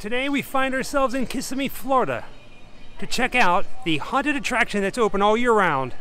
Today we find ourselves in Kissimmee, Florida to check out the haunted attraction that's open all year round,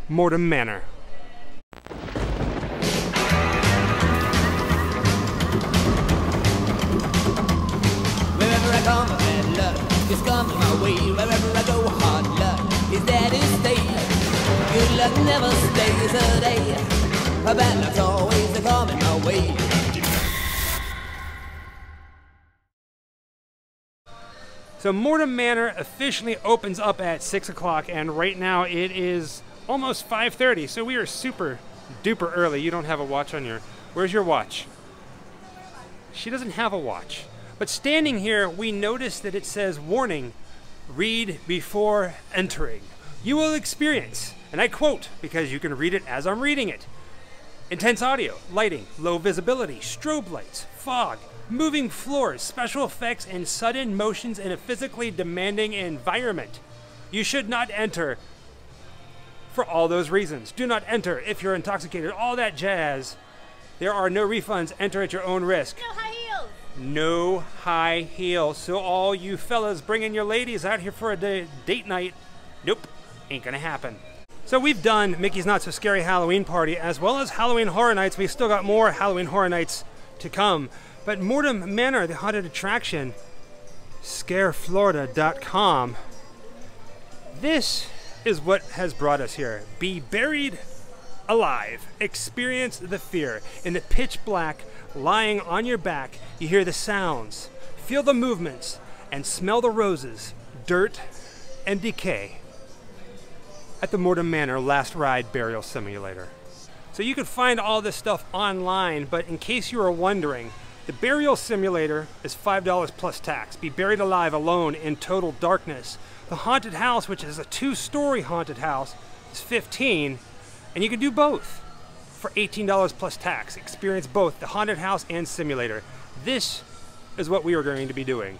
Mortem Manor. Wherever I come, bad luck is coming my way. Wherever I go, hard luck is there to stay. Good luck never stays a day. Bad luck's always coming my way. So Mortem Manor officially opens up at 6 o'clock, and right now it is almost 5:30, so we are super duper early. You don't have a watch on your... Where's your watch? She doesn't have a watch. But standing here, we notice that it says, warning, read before entering. You will experience, and I quote, because you can read it as I'm reading it, intense audio, lighting, low visibility, strobe lights, fog, moving floors, special effects, and sudden motions in a physically demanding environment. You should not enter for all those reasons. Do not enter if you're intoxicated, all that jazz. There are no refunds. Enter at your own risk. No high heels. No high heels. So all you fellas bringing your ladies out here for a date night, nope, ain't gonna happen. So we've done Mickey's Not So Scary Halloween Party as well as Halloween Horror Nights. We've still got more Halloween Horror Nights to come. But Mortem Manor, the haunted attraction, scareflorida.com. This is what has brought us here. Be buried alive. Experience the fear. In the pitch black, lying on your back, you hear the sounds, feel the movements, and smell the roses, dirt, and decay at the Mortem Manor Last Ride Burial Simulator. So you can find all this stuff online, but in case you were wondering, the burial simulator is $5 plus tax. Be buried alive alone in total darkness. The haunted house, which is a 2-story haunted house, is $15, and you can do both for $18 plus tax. Experience both the haunted house and simulator. This is what we are going to be doing.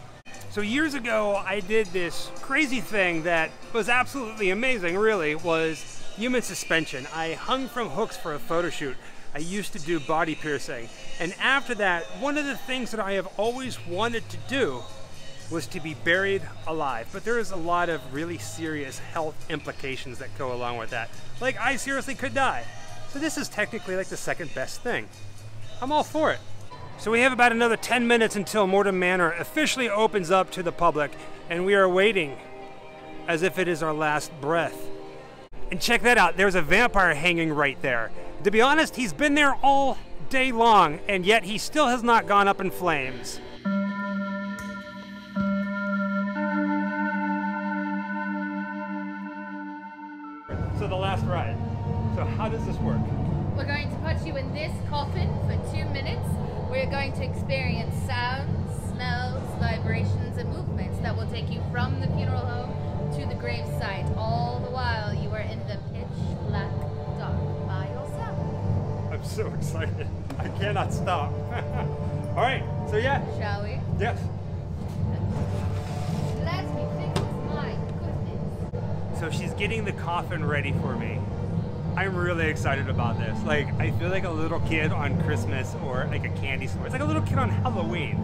So years ago, I did this crazy thing that was absolutely amazing, really, was human suspension. I hung from hooks for a photo shoot. I used to do body piercing. And after that, one of the things that I have always wanted to do was to be buried alive. But there is a lot of really serious health implications that go along with that. Like, I seriously could die. So this is technically like the second best thing. I'm all for it. So we have about another 10 minutes until Mortem Manor officially opens up to the public, and we are waiting as if it is our last breath. And check that out, there's a vampire hanging right there. To be honest, he's been there all day long, and yet he still has not gone up in flames. So the last ride. So how does this work? We're going to put you in this coffin for 2 minutes. We're going to experience sounds, smells, vibrations, and movements that will take you from the funeral home to the gravesite, all the while you are in the pitch black dark by yourself. I'm so excited. I cannot stop. All right, so yeah. Shall we? Yes. Let me think, my goodness. So she's getting the coffin ready for me. I'm really excited about this. Like, I feel like a little kid on Christmas or like a candy store. It's like a little kid on Halloween.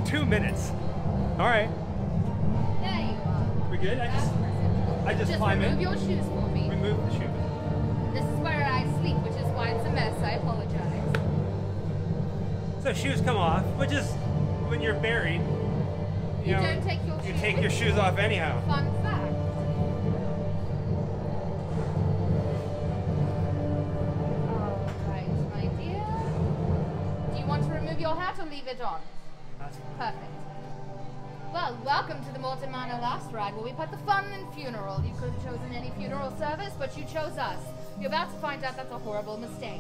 2 minutes. All right. There you are. We good? I just climb in. Remove your shoes for me. Remove the shoes. This is where I sleep, which is why it's a mess. I apologize. So shoes come off, which is when you're buried. You don't take your shoes. You take your shoes off anyhow. Fun fact. Your hat or leave it on? That's perfect. Well, welcome to the Mortem Manor Last Ride, where we put the fun in funeral. You could have chosen any funeral service, but you chose us. You're about to find out that's a horrible mistake.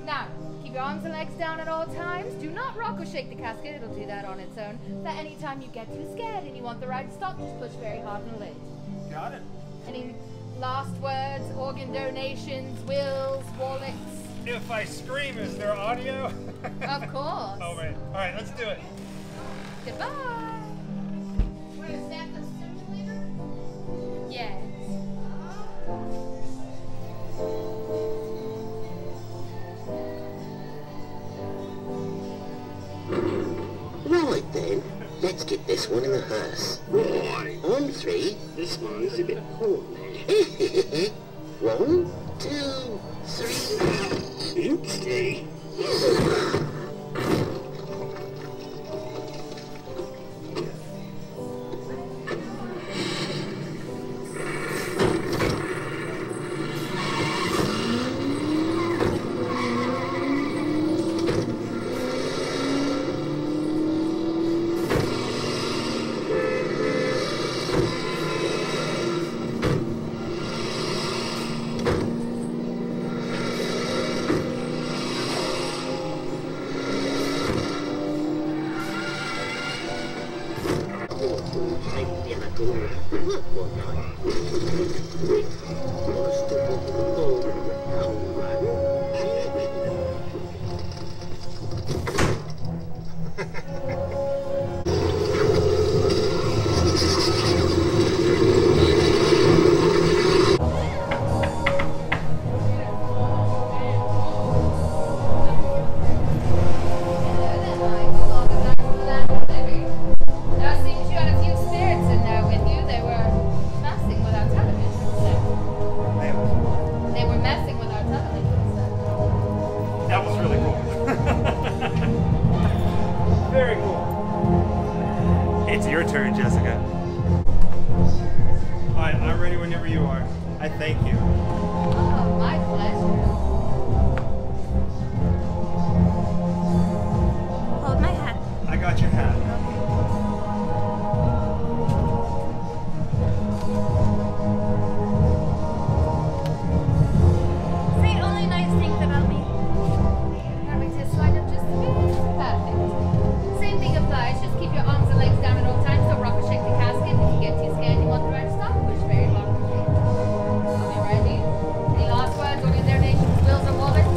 Now, keep your arms and legs down at all times. Do not rock or shake the casket. It'll do that on its own. So any time you get too scared and you want the ride to stop, just push very hard on the lid. Got it. Any last words, organ donations, wills, wallets? If I scream, is there audio? Of course. Oh, wait. All right, let's do it. Goodbye. Where is that, the simulator? Yes. Really, Let's get this one in the hearse. Boy, On three. this one's a bit cold, man. 1, 2, 3. Oopsie. It's your turn, Jessica. Alright, I'm ready whenever you are. I thank you. Oh, my pleasure. Hold my hat. I got your hat. Say only nice things about me. Having this lined up just a bit. Perfect. Same thing applies. Just keep your arms and legs down at all times. Don't rock or shake the casket. If you get too scared, you want the right to stop. Push very hard. Are we ready? Any last words or in their nation's wills or wallets?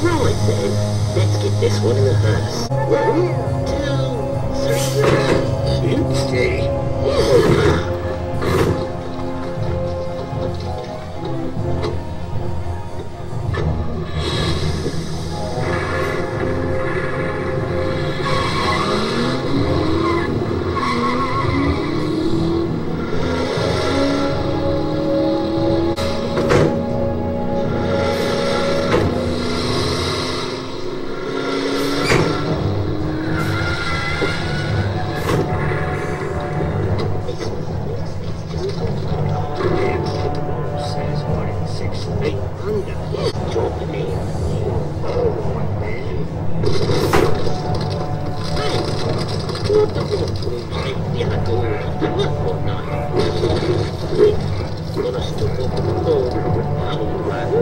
Right then, let's get this one in the hearse. 1, 2, 3. Oopsie. Says 1 6 8 under. Talking in. Oh, man. Hey, what the fuck? Yeah, go or not. Gonna stop up and go. How right?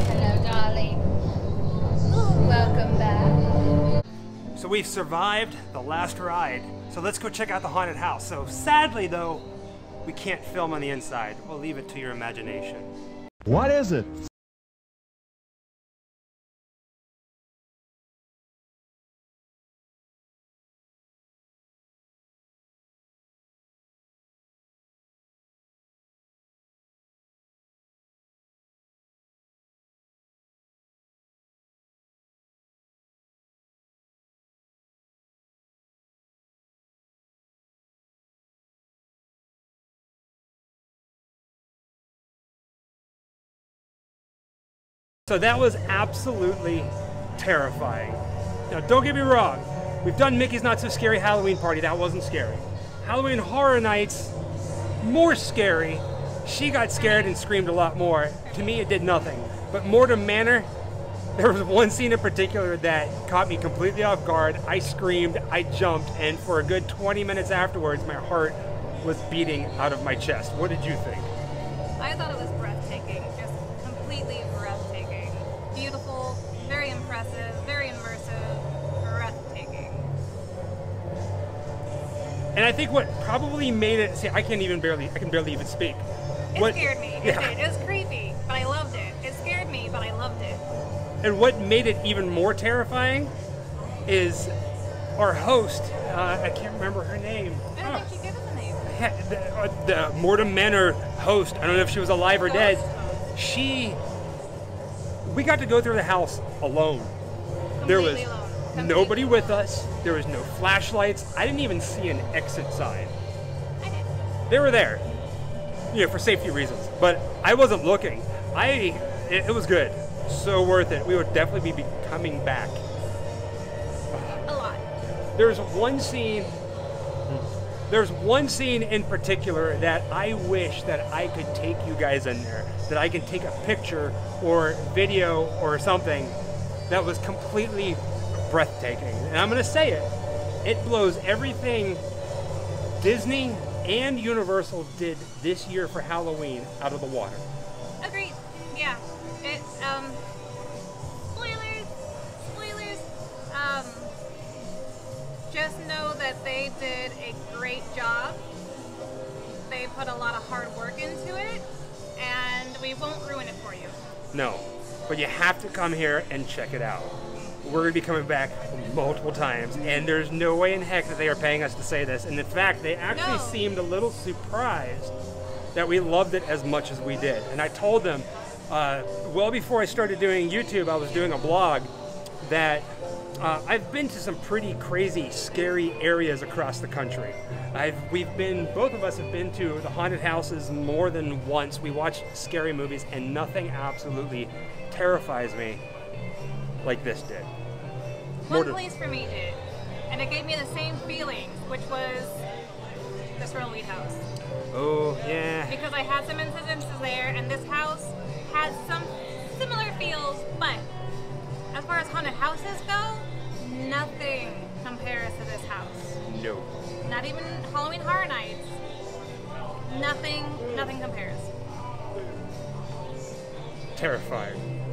Hello, darling. Welcome back. So we've survived the last ride. So let's go check out the haunted house. So sadly though, we can't film on the inside. We'll leave it to your imagination. What is it? So that was absolutely terrifying. Now don't get me wrong, we've done Mickey's Not So Scary Halloween Party, that wasn't scary. Halloween Horror Nights, more scary. She got scared and screamed a lot more. To me it did nothing. But Mortem Manor, there was one scene in particular that caught me completely off guard. I screamed, I jumped, and for a good 20 minutes afterwards my heart was beating out of my chest. What did you think? I thought it was breathtaking, just completely breathtaking. Beautiful, very impressive, very immersive, breathtaking. And I think what probably made it, see, I can barely even speak. It scared me. It did. It was creepy, but I loved it. It scared me, but I loved it. And what made it even more terrifying is our host, I can't remember her name. I don't think she gave us a name. The Mortem Manor host, I don't know if she was alive or dead. We got to go through the house alone. There was nobody with us. There was no flashlights. I didn't even see an exit sign. I did. They were there, for safety reasons. But I wasn't looking. It was good. So worth it. We would definitely be coming back. A lot. There's one scene in particular that I wish that I could take you guys in there, that I could take a picture or video or something that was completely breathtaking. And I'm going to say it. It blows everything Disney and Universal did this year for Halloween out of the water. Agreed. Yeah. It, spoilers. Just know that they did a great job. They put a lot of hard work into it, and we won't ruin it for you. No, but you have to come here and check it out. We're going to be coming back multiple times, and there's no way in heck that they are paying us to say this. And in fact, they actually seemed a little surprised that we loved it as much as we did. And I told them, well before I started doing YouTube, I was doing a blog that I've been to some pretty crazy, scary areas across the country. Both of us have been to the haunted houses more than once. We watch scary movies, and nothing absolutely terrifies me like this did. One place for me did, and it gave me the same feelings, which was the Swirlweed house. Oh, yeah. Because I had some incidences there, and this house has some similar feels, but as far as haunted houses go, nothing compares to this house. No. Not even Halloween Horror Nights. Nothing compares. Terrifying.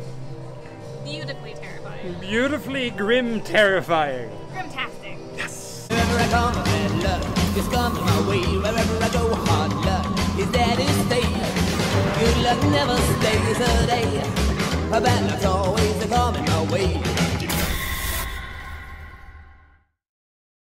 Beautifully terrifying. Beautifully grim terrifying. Grimtastic. Yes. Wherever I come, bad luck is coming my way. Wherever I go, hard luck is there to stay. Good luck never stays a day. Bad luck's always coming my way.